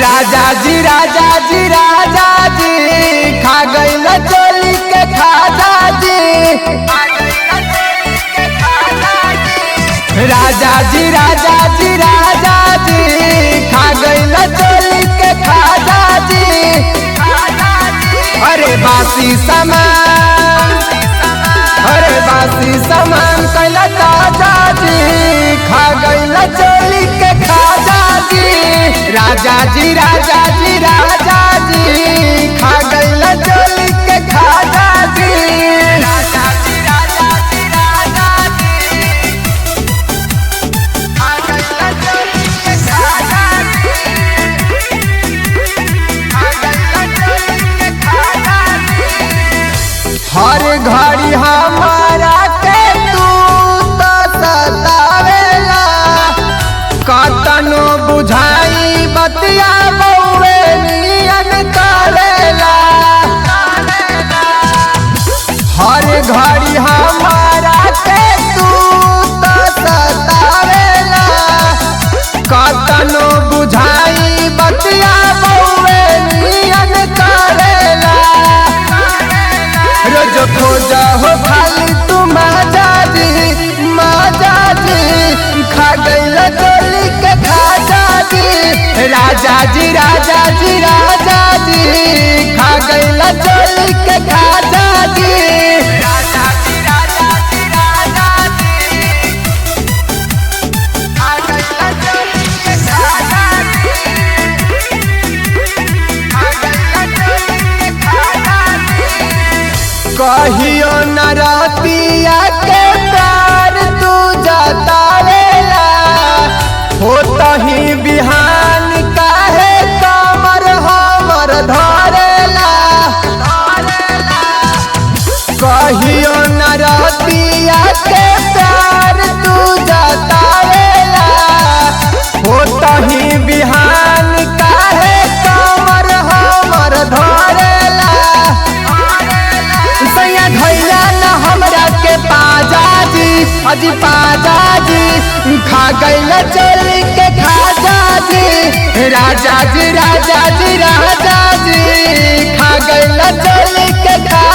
राजा जी राजा जी राजा जी खा गइल चोली के खाजा जी। राजा जी राजा जी राजा जी खा गइल चोली के खाजा जी। अरे बासी सामान कैला ताजा जी खा गइल चोली के खाजा जी। राजा जी राजा जी राजा जी खा गइल चोली के खाजा जी। राजा जी राजा जी राजा जी खा गइल चोली के खाजा जी। खा गइल चोली के खाजा जी। हर घड़ी हमारा के तू तो सतावेला, कतनो बुझाई बतिया बउए नियन करेला। हर घड़ी हमारा के तू तो सतावेला, कतनो बुझाई बतिया बउए नियन करेला। रोज खोज हो खाली तू माजा जी खा गइल चोली के खाजा जी। राजा जी राजा जी राजा जी खा गइल चोली के खाजा जी। राजा जी राजा जी राजा जी खा गइल चोली के खाजा जी। खा गइल चोली के खाजा जी। कहियो न रतिया के प्यार तू जतावेला, होता ही बिहान काहे कमर हमर धरेला। कहियो न रतिया के प्यार तू जतावेला, होता ही बिहान काहे कमर हमर धरेला। सैया धैया न हमरा के पाजा जी, अजी पाजा जी खा गइल चोली के खाजा जी। राजा जी राजा जी राजा जी खा गइल चोली के खाजा।